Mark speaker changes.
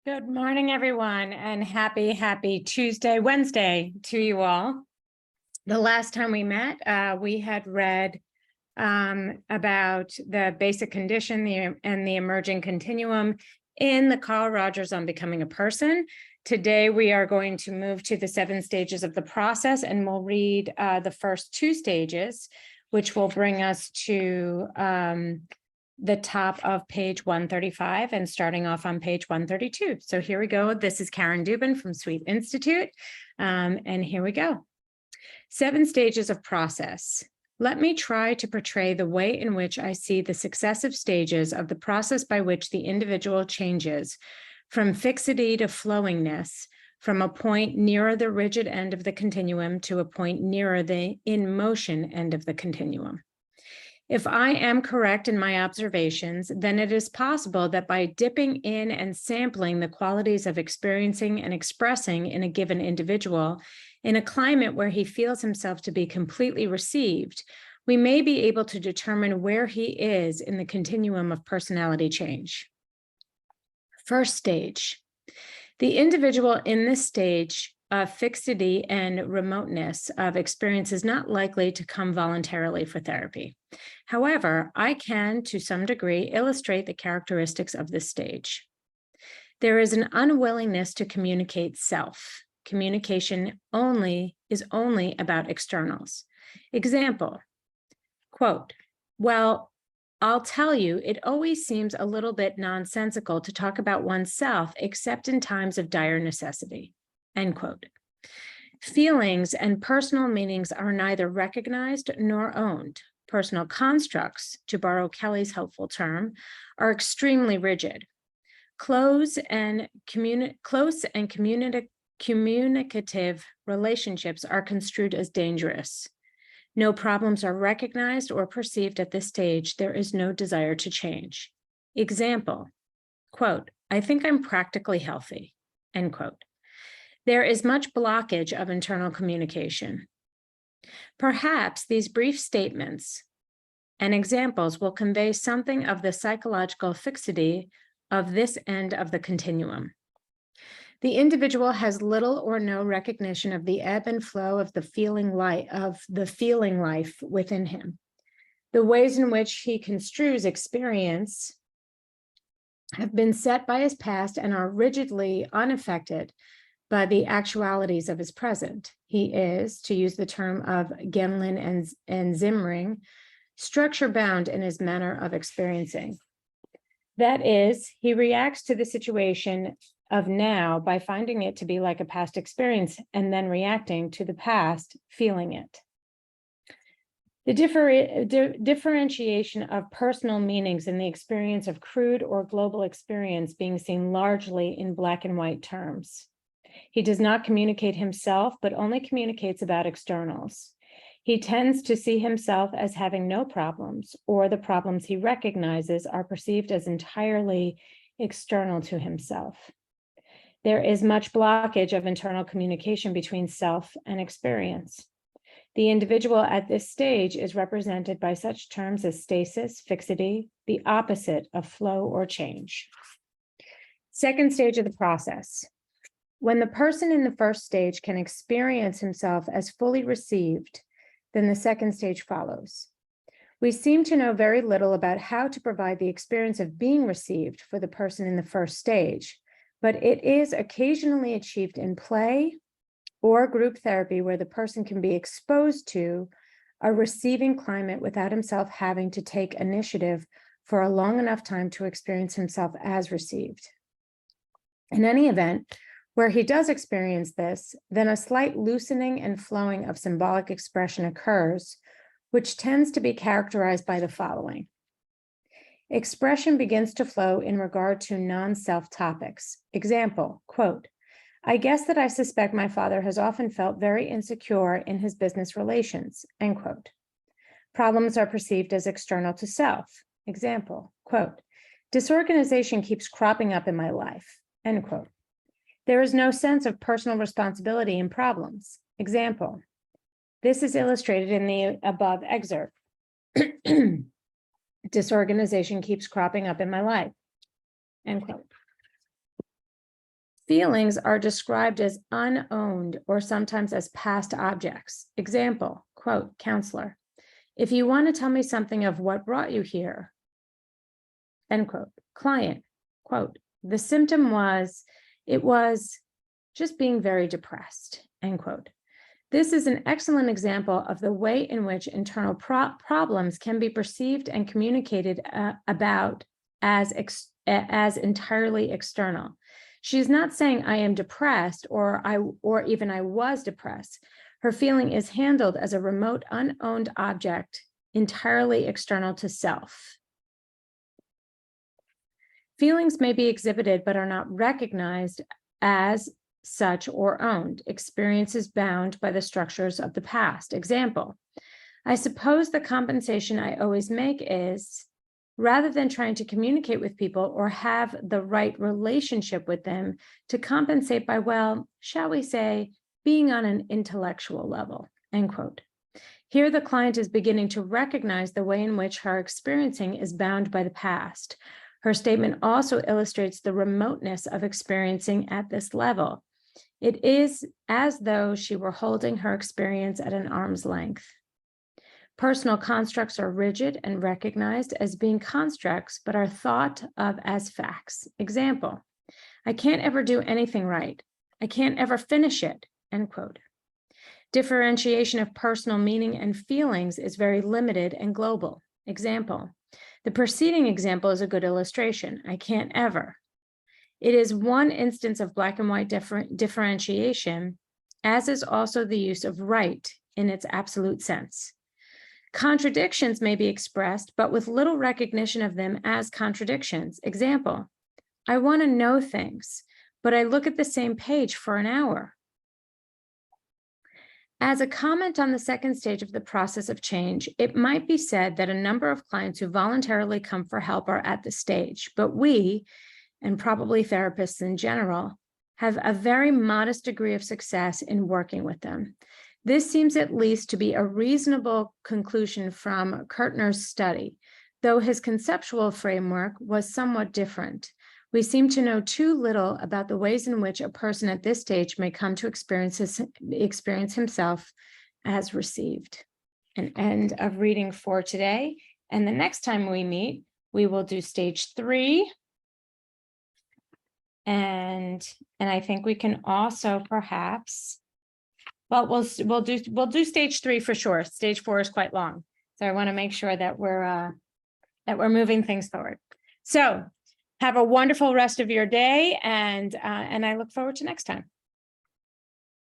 Speaker 1: Good morning, everyone, and happy Wednesday to you all. The last time we met, we had read about the basic condition and the emerging continuum in the Carl Rogers on Becoming a Person. Today, we are going to move to the 7 stages of the process, and we'll read the first 2 stages, which will bring us to the top of page 135 and starting off on page 132. So here we go. This is Karen Dubin from Sweet Institute. And here we go. 7 stages of process. Let me try to portray the way in which I see the successive stages of the process by which the individual changes from fixity to flowingness, from a point nearer the rigid end of the continuum to a point nearer the in motion end of the continuum. If I am correct in my observations, then it is possible that by dipping in and sampling the qualities of experiencing and expressing in a given individual in a climate where he feels himself to be completely received, we may be able to determine where he is in the continuum of personality change. First stage. The individual in this stage of fixity and remoteness of experience is not likely to come voluntarily for therapy. However, I can, to some degree, illustrate the characteristics of this stage. There is an unwillingness to communicate self. Communication is only about externals. Example, quote, well, I'll tell you, it always seems a little bit nonsensical to talk about oneself except in times of dire necessity. End quote. Feelings and personal meanings are neither recognized nor owned. Personal constructs, to borrow Kelly's helpful term, are extremely rigid. Close and communicative relationships are construed as dangerous. No problems are recognized or perceived at this stage. There is no desire to change. Example, quote, I think I'm practically healthy, end quote. There is much blockage of internal communication. Perhaps these brief statements and examples will convey something of the psychological fixity of this end of the continuum. The individual has little or no recognition of the ebb and flow of the feeling life within him. The ways in which he construes experience have been set by his past and are rigidly unaffected by the actualities of his present. He is, to use the term of Gemlin and Zimring, structure-bound in his manner of experiencing. That is, he reacts to the situation of now by finding it to be like a past experience and then reacting to the past, feeling it. The differentiation of personal meanings in the experience of crude or global experience being seen largely in black and white terms. He does not communicate himself, but only communicates about externals. He tends to see himself as having no problems, or the problems he recognizes are perceived as entirely external to himself. There is much blockage of internal communication between self and experience. The individual at this stage is represented by such terms as stasis, fixity, the opposite of flow or change. Second stage of the process. When the person in the first stage can experience himself as fully received, then the second stage follows. We seem to know very little about how to provide the experience of being received for the person in the first stage, but it is occasionally achieved in play or group therapy where the person can be exposed to a receiving climate without himself having to take initiative for a long enough time to experience himself as received. In any event, where he does experience this, then a slight loosening and flowing of symbolic expression occurs, which tends to be characterized by the following. Expression begins to flow in regard to non-self topics. Example, quote, I guess that I suspect my father has often felt very insecure in his business relations, end quote. Problems are perceived as external to self. Example, quote, disorganization keeps cropping up in my life, end quote. There is no sense of personal responsibility in problems. Example, this is illustrated in the above excerpt. Disorganization keeps cropping up in my life, end quote. Feelings are described as unowned or sometimes as past objects. Example, quote, counselor, if you want to tell me something of what brought you here, end quote. Client, quote, the symptom was, it was just being very depressed, end quote. This is an excellent example of the way in which internal problems can be perceived and communicated about as entirely external. She's not saying I am depressed or even I was depressed. Her feeling is handled as a remote, unowned object, entirely external to self. Feelings may be exhibited but are not recognized as such or owned. Experience is bound by the structures of the past. Example, I suppose the compensation I always make is, rather than trying to communicate with people or have the right relationship with them, to compensate by, well, shall we say, being on an intellectual level, end quote. Here, the client is beginning to recognize the way in which her experiencing is bound by the past. Her statement also illustrates the remoteness of experiencing at this level. It is as though she were holding her experience at an arm's length. Personal constructs are rigid and recognized as being constructs, but are thought of as facts. Example, I can't ever do anything right. I can't ever finish it, end quote. Differentiation of personal meaning and feelings is very limited and global. Example, the preceding example is a good illustration. I can't ever. It is one instance of black and white differentiation, as is also the use of right in its absolute sense. Contradictions may be expressed, but with little recognition of them as contradictions. Example, I want to know things, but I look at the same page for an hour. As a comment on the second stage of the process of change, it might be said that a number of clients who voluntarily come for help are at this stage, but we, and probably therapists in general, have a very modest degree of success in working with them. This seems at least to be a reasonable conclusion from Kertner's study, though his conceptual framework was somewhat different. We seem to know too little about the ways in which a person at this stage may come to experience himself as received. An end of reading for today. And the next time we meet, we will do stage 3. And I think we can also perhaps, well, we'll do stage 3 for sure. Stage 4 is quite long, so I want to make sure that we're moving things forward. So have a wonderful rest of your day, and I look forward to next time.